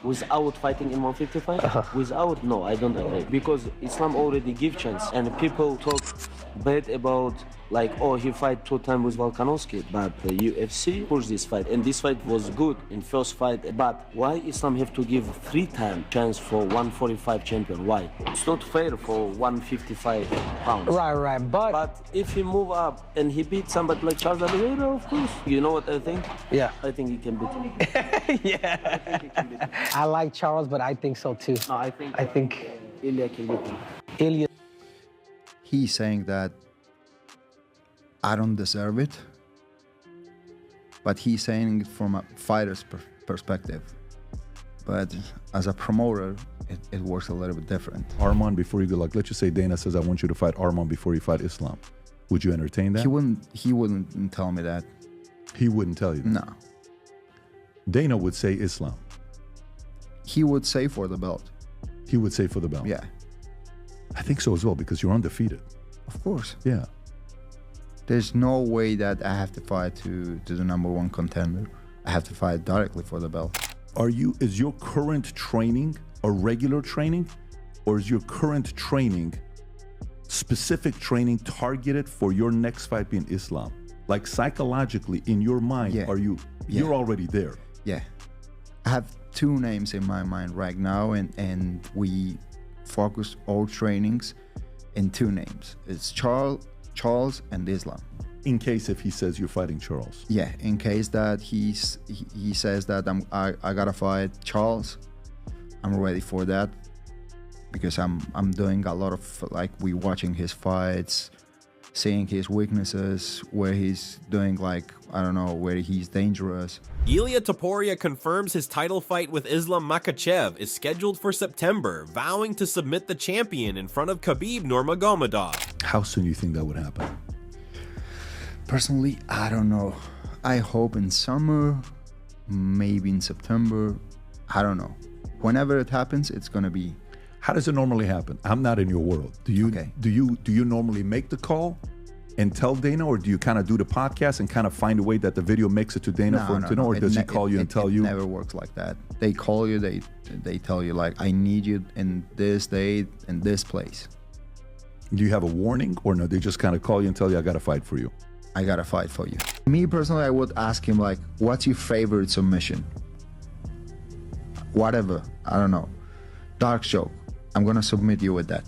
without fighting in 155? Without, no, I don't agree. Because Islam already give chance, and people talk bad about, like, oh, he fight 2 times with Volkanovski, but the UFC pushed this fight, and this fight was good in first fight. But why Islam have to give 3 times chance for 145 champion? Why? It's not fair for 155 pounds. Right, But if he move up and he beat somebody like Charles Oliveira, of course. You know what I think? Yeah. I think he can beat him. Yeah. I think he can beat him. I like Charles, but I think so too. No, I think Ilia can beat him. Ilia. He's saying that I don't deserve it, but he's saying it from a fighter's perspective. But as a promoter, it works a little bit different. Arman, before you go, like, let's just say Dana says, I want you to fight Arman before you fight Islam. Would you entertain that? He wouldn't tell me that. He wouldn't tell you that? No. Dana would say Islam. He would say for the belt. He would say for the belt. Yeah. I think so as well, because you're undefeated. Of course. Yeah. There's no way that I have to fight to the #1 contender. I have to fight directly for the belt. Is your current training a regular training, or is your current training specific training targeted for your next fight being Islam? Like, psychologically, in your mind, Yeah. You're already there? Yeah. I have 2 names in my mind right now, and we focus all trainings in 2 names. It's Charles and Islam. In case if he says you're fighting Charles. Yeah, in case that he says that I gotta fight Charles, I'm ready for that, because I'm doing a lot of, like, we watching his fights, seeing his weaknesses, where he's doing, like, I don't know, where he's dangerous. Ilia Topuria confirms his title fight with Islam Makhachev is scheduled for September, vowing to submit the champion in front of Khabib Nurmagomedov. How soon do you think that would happen? Personally, I don't know. I hope in summer, maybe in September. I don't know. Whenever it happens, it's gonna be. How does it normally happen? I'm not in your world. Do you normally make the call and tell Dana, or do you kind of do the podcast and kind of find a way that the video makes it to Dana for him to know, or does he call you and tell you? It never works like that. They call you, they tell you, like, I need you in this date in this place. Do you have a warning, or no? They just kind of call you and tell you, I got to fight for you. I gotta fight for you. Me personally, I would ask him, like, what's your favorite submission? Whatever, I don't know. Dark choke. I'm gonna submit you with that.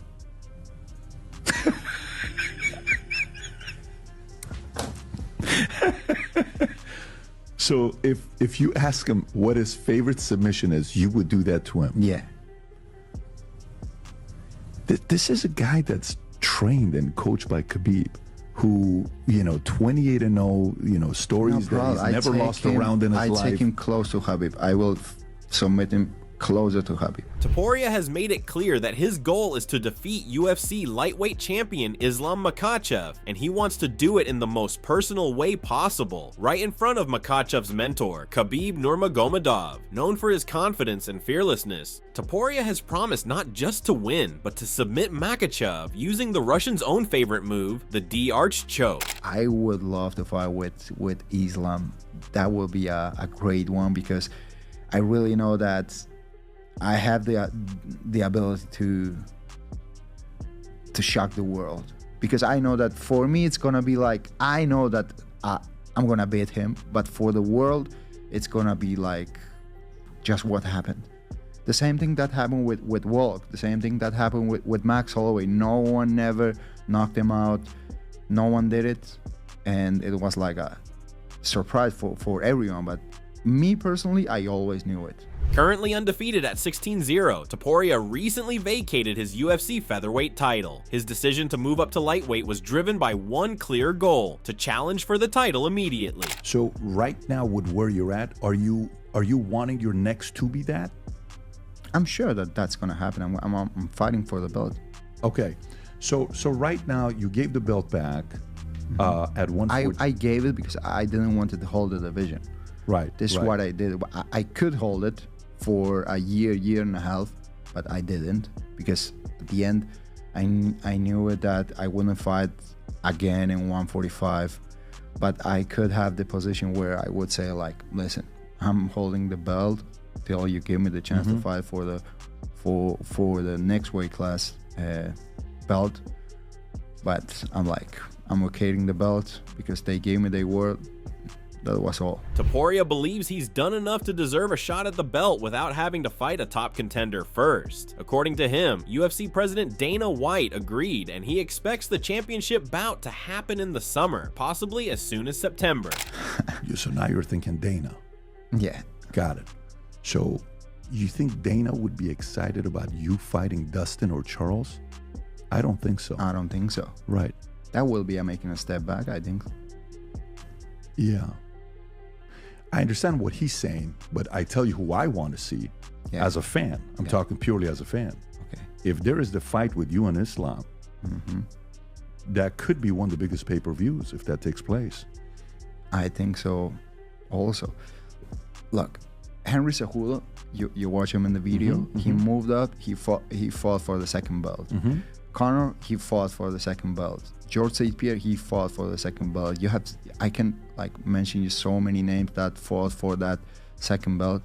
So if you ask him what his favorite submission is, you would do that to him? Yeah. This is a guy that's trained and coached by Khabib, who, 28-0, stories that he's never lost a round in his life. I take him close to Khabib. I will submit him closer to Khabib. Topuria has made it clear that his goal is to defeat UFC lightweight champion Islam Makhachev, and he wants to do it in the most personal way possible, right in front of Makhachev's mentor, Khabib Nurmagomedov. Known for his confidence and fearlessness, Topuria has promised not just to win, but to submit Makhachev using the Russian's own favorite move, the D-arch choke. I would love to fight with Islam. That would be a great one, because I really know that I have the ability to shock the world, because I know that for me it's gonna be like, I know that I'm gonna beat him, but for the world it's gonna be like just what happened. The same thing that happened with Volk, the same thing that happened with Max Holloway. No one never knocked him out, no one did it, and it was like a surprise for everyone. But me personally, I always knew it. Currently undefeated at 16-0, Topuria recently vacated his UFC featherweight title. His decision to move up to lightweight was driven by one clear goal: to challenge for the title immediately. So right now, with where you're at, are you wanting your next to be that? I'm sure that that's gonna happen. I'm fighting for the belt. Okay, so right now you gave the belt back at 140. I gave it because I didn't want to hold the division. Right. This is what I did. I could hold it for a year and a half, but I didn't, because at the end, I knew it that I wouldn't fight again in 145, but I could have the position where I would say, like, listen, I'm holding the belt, till you give me the chance to fight for the next weight class belt. But I'm vacating the belt because they gave me their word. That was all. Topuria believes he's done enough to deserve a shot at the belt without having to fight a top contender first. According to him, UFC President Dana White agreed, and he expects the championship bout to happen in the summer, possibly as soon as September. So now you're thinking Dana. Yeah. Got it. So you think Dana would be excited about you fighting Dustin or Charles? I don't think so. I don't think so. Right. That will be making a step back, I think. Yeah. I understand what he's saying, but I tell you who I want to see as a fan. I'm talking purely as a fan. Okay. If there is the fight with you and Islam, that could be one of the biggest pay-per-views if that takes place. I think so also. Look, Henry Cejudo, you watch him in the video, he moved up, he fought for the second belt. Conor, he fought for the second belt. George St. Pierre, he fought for the second belt. I can mention you so many names that fought for that second belt.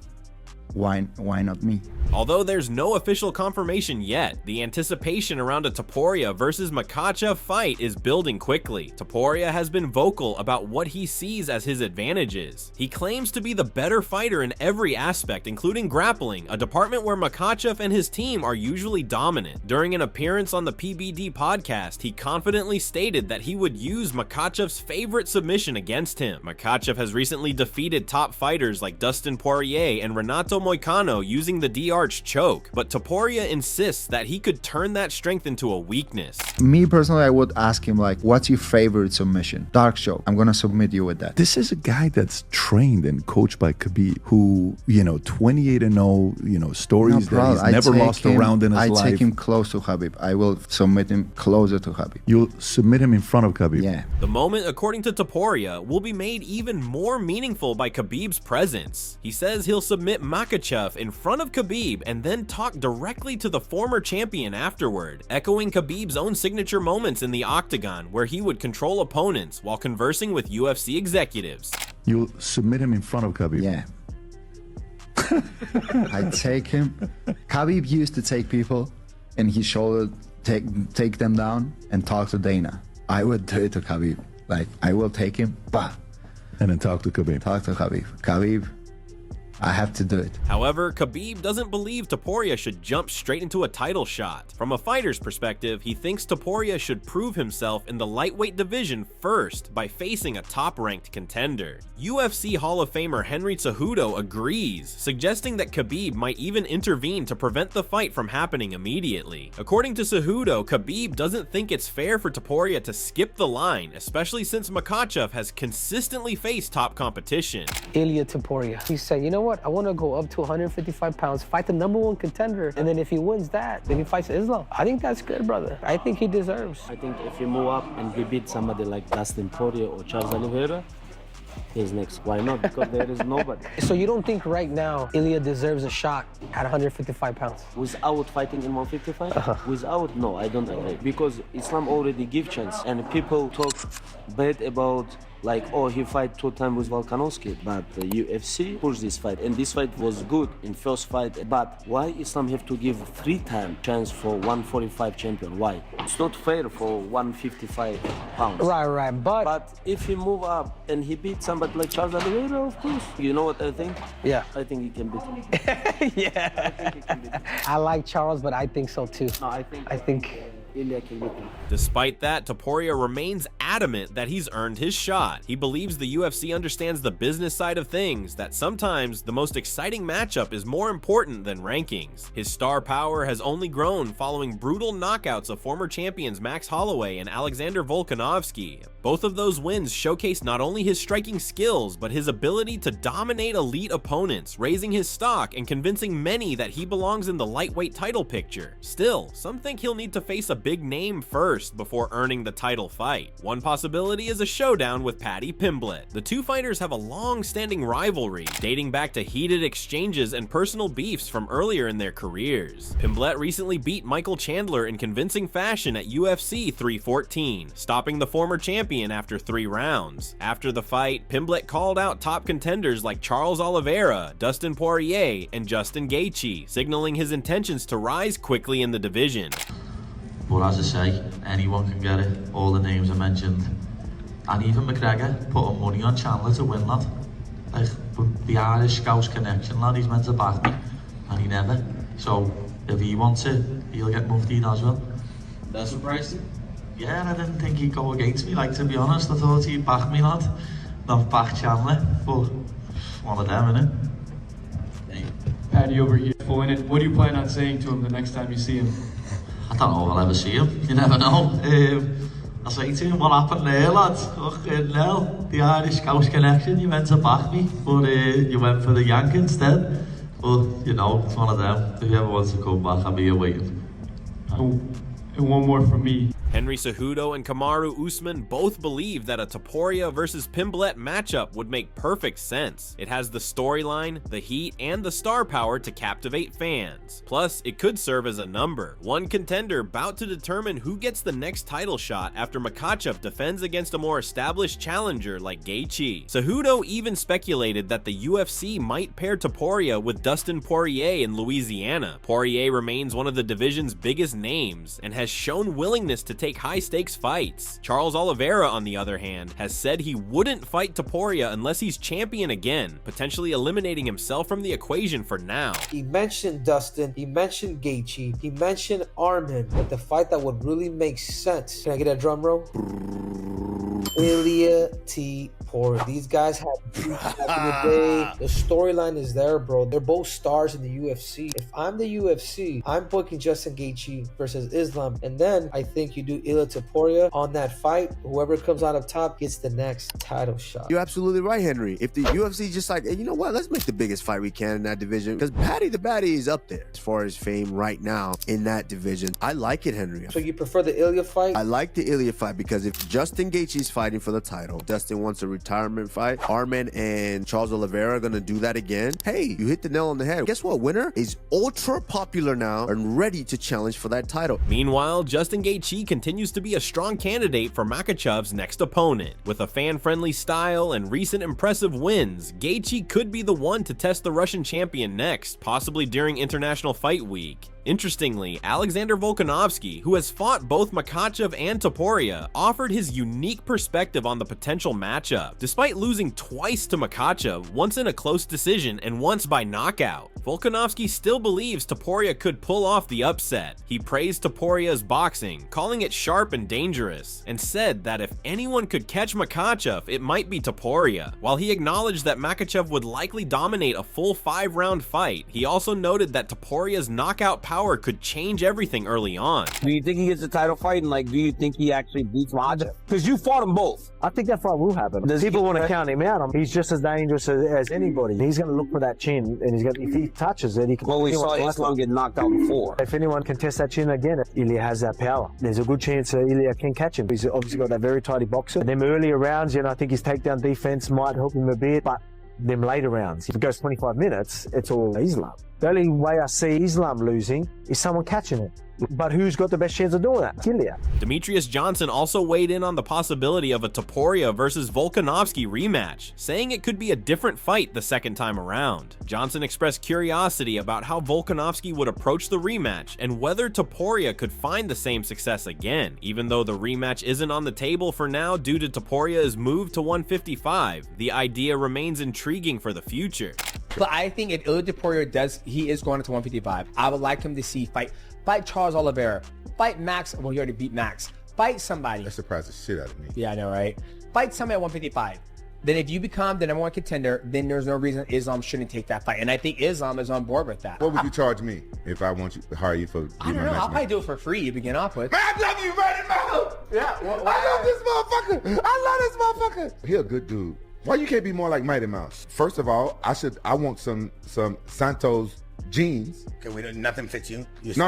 Why not me? Although there's no official confirmation yet, the anticipation around a Topuria versus Makhachev fight is building quickly. Topuria has been vocal about what he sees as his advantages. He claims to be the better fighter in every aspect, including grappling, a department where Makhachev and his team are usually dominant. During an appearance on the PBD podcast, he confidently stated that he would use Makhachev's favorite submission against him. Makhachev has recently defeated top fighters like Dustin Poirier and Renato Moicano using the D-Arch choke, but Topuria insists that he could turn that strength into a weakness. Me personally, I would ask him what's your favorite submission? Dark choke. I'm gonna submit you with that. This is a guy that's trained and coached by Khabib, who, 28-0, stories that he's never lost a round in his life. I take him close to Khabib. I will submit him closer to Khabib. You'll submit him in front of Khabib? Yeah. The moment, according to Topuria, will be made even more meaningful by Khabib's presence. He says he'll submit Makhachev in front of Khabib and then talk directly to the former champion afterward, echoing Khabib's own signature moments in the octagon where he would control opponents while conversing with UFC executives. You'll submit him in front of Khabib? Yeah. I take him. Khabib used to take people and he shoulder, take them down and talk to Dana. I would do it to Khabib. I will take him, and then talk to Khabib. Talk to Khabib. Khabib, I have to do it. However, Khabib doesn't believe Topuria should jump straight into a title shot. From a fighter's perspective, he thinks Topuria should prove himself in the lightweight division first by facing a top-ranked contender. UFC Hall of Famer Henry Cejudo agrees, suggesting that Khabib might even intervene to prevent the fight from happening immediately. According to Cejudo, Khabib doesn't think it's fair for Topuria to skip the line, especially since Makhachev has consistently faced top competition. Ilia Topuria. He said, you know what? I want to go up to 155 pounds, fight the #1 contender, and then if he wins that, then he fights Islam. I think that's good, brother. I think he deserves. I think if he move up and he beat somebody like Dustin Poirier or Charles Oliveira, he's next. Why not? Because there is nobody. So you don't think right now Ilia deserves a shot at 155 pounds? Without fighting in 155? Without? No, I don't agree. Because Islam already give chance. And people talk bad about he fight 2 times with Volkanovski, but the UFC pushed this fight, and this fight was good in first fight. But why Islam have to give 3 times chance for 145 champion? Why? It's not fair for 155 pounds. Right, But if he move up and he beat somebody like Charles Oliveira, of course. You know what I think? Yeah. I think he can beat him. Yeah. I think he can beat him. I like Charles, but I think so too. No, I think Ilia can beat him. Despite that, Topuria remains adamant that he's earned his shot. He believes the UFC understands the business side of things, that sometimes the most exciting matchup is more important than rankings. His star power has only grown following brutal knockouts of former champions Max Holloway and Alexander Volkanovski. Both of those wins showcase not only his striking skills, but his ability to dominate elite opponents, raising his stock and convincing many that he belongs in the lightweight title picture. Still, some think he'll need to face a big name first before earning the title fight. One possibility is a showdown with Paddy Pimblett. The two fighters have a long-standing rivalry, dating back to heated exchanges and personal beefs from earlier in their careers. Pimblett recently beat Michael Chandler in convincing fashion at UFC 314, stopping the former champion champion after 3 rounds. After the fight, Pimblett called out top contenders like Charles Oliveira, Dustin Poirier, and Justin Gaethje, signaling his intentions to rise quickly in the division. But as I say, anyone can get it. All the names I mentioned. And even McGregor putting money on Chandler to win, lad. Like, the Irish Scouse connection, lad, he's meant to back me. And he never. So, if he wants it, he'll get muftied as well. That surprised you? Yeah, and I didn't think he'd go against me, like, to be honest. I thought he'd back me, lad. Not back Chandler. But, one of them, innit? Paddy over here, full in it. What do you plan on saying to him the next time you see him? I don't know if I'll ever see him. You never know. I'll say to him, what happened there, lads? Fucking hell, the Irish Scouse connection, you meant to back me, but you went for the Yank instead. But, you know, it's one of them. If he ever wants to come back, I'll be here waiting. Oh, and one more from me. Henry Cejudo and Kamaru Usman both believe that a Topuria versus Pimblett matchup would make perfect sense. It has the storyline, the heat, and the star power to captivate fans. Plus, it could serve as a number, one contender bout to determine who gets the next title shot after Makhachev defends against a more established challenger like Gaethje. Cejudo even speculated that the UFC might pair Topuria with Dustin Poirier in Louisiana. Poirier remains one of the division's biggest names and has shown willingness to take high-stakes fights. Charles Oliveira, on the other hand, has said he wouldn't fight Topuria unless he's champion again, potentially eliminating himself from the equation for now. He mentioned Dustin, he mentioned Gaethje, he mentioned Armin, but the fight that would really make sense. Can I get a drum roll? Ilia Topuria. These guys have beef back in the day. The storyline is there, bro. They're both stars in the UFC. If I'm the UFC, I'm booking Justin Gaethje versus Islam, and then I think you do Ilia Topuria on that fight. Whoever comes out of top gets the next title shot. You're absolutely right, Henry. If the UFC just like, hey, you know what, let's make the biggest fight we can in that division, because Paddy the Baddy is up there as far as fame right now in that division. I like it, Henry. So you prefer the Ilia fight? I like the Ilia fight because if Justin Gaethje's fighting for the title, Dustin wants a retirement fight, Armin and Charles Oliveira are gonna do that again. Hey, you hit the nail on the head. Guess what? Winner is ultra popular now and ready to challenge for that title. Meanwhile, Justin Gaethje continues to be a strong candidate for Makhachev's next opponent. With a fan-friendly style and recent impressive wins, Gaethje could be the one to test the Russian champion next, possibly during International Fight Week. Interestingly, Alexander Volkanovski, who has fought both Makhachev and Topuria, offered his unique perspective on the potential matchup. Despite losing twice to Makhachev, once in a close decision and once by knockout, Volkanovski still believes Topuria could pull off the upset. He praised Topuria's boxing, calling it sharp and dangerous, and said that if anyone could catch Makhachev, it might be Topuria. While he acknowledged that Makhachev would likely dominate a full 5-round fight, he also noted that Topuria's knockout power could change everything early on. Do you think he gets a title fight, and do you think he actually beats Makhachev? Because you fought them both. I think that fight will happen. People want to count him out. He's just as dangerous as anybody. He's going to look for that chin, and if he touches it, he can. Well, we saw Islam get knocked out before. If anyone can test that chin again, Ilia has that power. There's a good chance Ilia can catch him. He's obviously got that very tidy boxer. Them earlier rounds, I think his takedown defense might help him a bit, but them later rounds, if it goes 25 minutes, it's all Islam. The only way I see Islam losing is someone catching it. But who's got the best chance of doing that? Ilia. Demetrius Johnson also weighed in on the possibility of a Topuria versus Volkanovski rematch, saying it could be a different fight the second time around. Johnson expressed curiosity about how Volkanovski would approach the rematch and whether Topuria could find the same success again. Even though the rematch isn't on the table for now due to Topuria's move to 155, the idea remains intriguing for the future. But I think if Ilia Topuria he is going to 155, I would like him to see fight Charles Oliveira, fight Max. Well, he already beat Max. Fight somebody. That surprised the shit out of me. Yeah, I know, right? Fight somebody at 155. Then if you become the #1 contender, then there's no reason Islam shouldn't take that fight. And I think Islam is on board with that. What would you charge me if I want you to hire you for? I don't know. I'll probably do it for free to begin off with. Man, I love you, Randy Mouth. Yeah. I love this motherfucker. I love this motherfucker. He a good dude. Why you can't be more like Mighty Mouse? First of all, I want some Santos jeans. Okay, nothing fits you. No.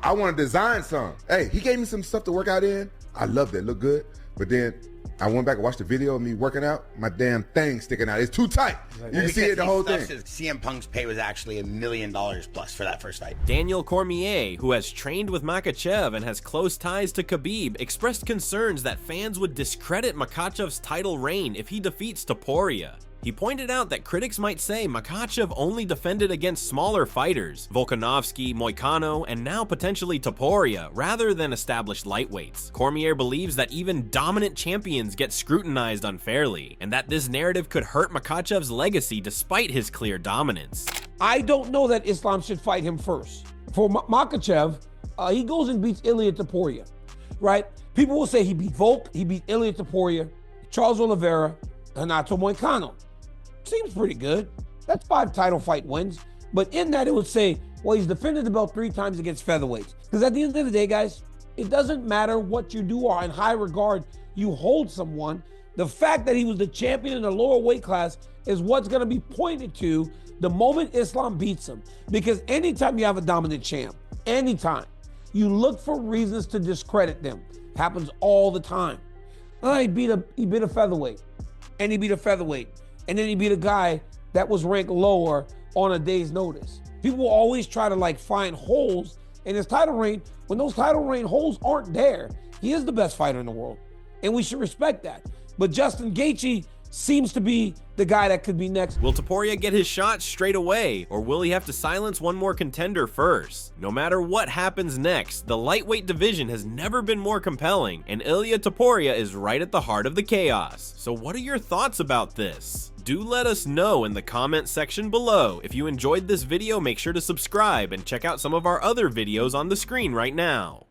I want to design some. Hey, he gave me some stuff to work out in. I love that. Look good. But then I went back and watched the video of me working out. My damn thing sticking out. It's too tight. You can see it the whole thing. CM Punk's pay was actually $1 million plus for that first fight. Daniel Cormier, who has trained with Makhachev and has close ties to Khabib, expressed concerns that fans would discredit Makhachev's title reign if he defeats Topuria. He pointed out that critics might say Makhachev only defended against smaller fighters, Volkanovski, Moicano, and now potentially Topuria, rather than established lightweights. Cormier believes that even dominant champions get scrutinized unfairly, and that this narrative could hurt Makhachev's legacy despite his clear dominance. I don't know that Islam should fight him first. For Makhachev, he goes and beats Ilia Topuria, right? People will say he beat Volk, he beat Ilia Topuria, Charles Oliveira, Renato Moicano. Seems pretty good. That's 5 title fight wins. But in that, it would say, well, he's defended the belt 3 times against featherweights. Because at the end of the day, guys, it doesn't matter what you do or in high regard you hold someone. The fact that he was the champion in the lower weight class is what's going to be pointed to the moment Islam beats him. Because anytime you have a dominant champ, anytime, you look for reasons to discredit them. Happens all the time. He beat a featherweight, and he beat a featherweight. And then he beat a guy that was ranked lower on a day's notice. People always try to find holes in his title reign when those title reign holes aren't there. He is the best fighter in the world, and we should respect that. But Justin Gaethje seems to be the guy that could be next. Will Topuria get his shot straight away, or will he have to silence one more contender first? No matter what happens next, the lightweight division has never been more compelling, and Ilia Topuria is right at the heart of the chaos. So what are your thoughts about this? Do let us know in the comment section below. If you enjoyed this video, make sure to subscribe and check out some of our other videos on the screen right now.